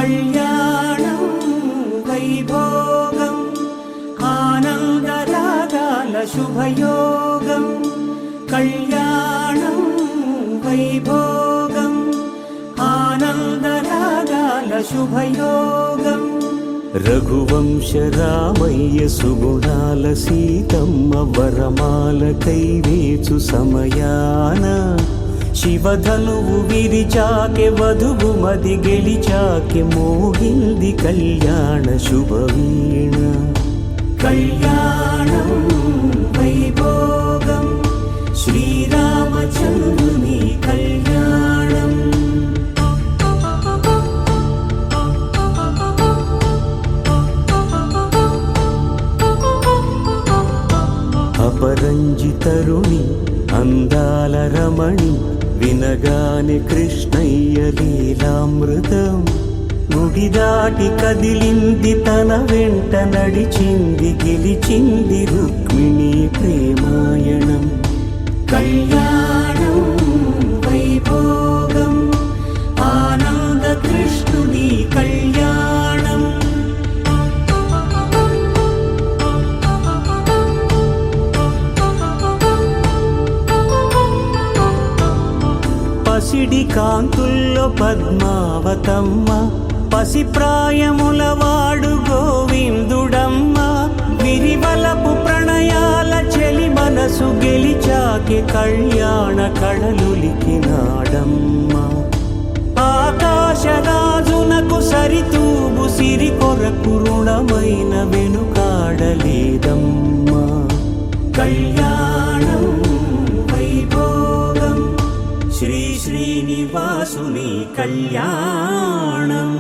కళ్యాణం వైభోగం ఆనందరాగాల శుభయోగం కళ్యాణం వైభోగం ఆనందరాగాల శుభయోగం రఘువంశ రామయ్య సుగుణాల సీతమ్మ వరమాల కైవేచు సమయాన శివధనువు విరిచాకె వధువు మది గెలిచాకె మోగింది కళ్యాణ శుభవీణ కళ్యాణం వైభోగం శ్రీరామచంద్రుని కళ్యాణం అపరంజి తరుణి అందాల రమణి వినగానే కృష్ణయ్య లీలామృతం గుడి దాటి కదిలింది తన వెంట నడిచింది గెలిచింది రుక్మిణి ప్రేమాయణం కళ్యాణం వైభోగం ఆనంద కృష్ణుని కళ్యాణం పసిడి కాంతుల్లో పద్మావతమ్మ పసిప్రాయముల వాడు గోవిందుడమ్మ విరివలపు ప్రణయాల చెలి మనసు గెలిచాకే కళ్యాణ కళలులికినాడమ్మ ఆకాశరాజునకు సరితూబు సిరి కొరకు రుణమైన వెనుకాడలేదమ్మ కళ్యాణం వైభోగం శ్రీ శ్రీనివాసుని కళ్యాణం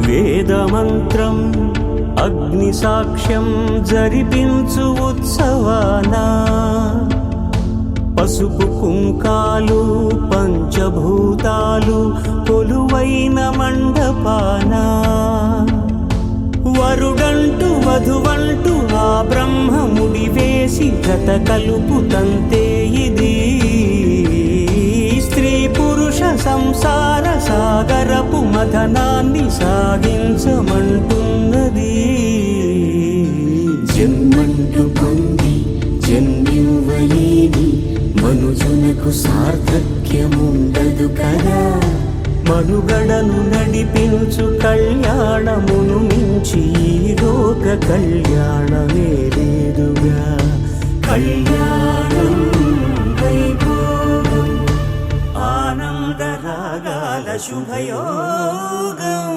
వేదమంత్రం అగ్ని సాక్ష్యం జరిపించు ఉత్సవానా పసుపు కుంకాలు పంచభూతాలు కొలువైన మండపాన వరుడంటూ వధువంటూ ఆ బ్రహ్మముడి వేసి జత కలుపుతంతే ఇది స్త్రీ పురుష సంసార సాగరపు మథనాన్ని సాగించమంటున్నది జన్మంటూ పొంది జన్మివ్వలేని మనుజునకు సార్థక్యముండదు కదా మనుగడను నడిపించు కళ్యాణమును మించి ఈ లోక కళ్యాణమే లేదుగా కళ్యాణం వైభోగం ఆనందరాగాల శుభయోగం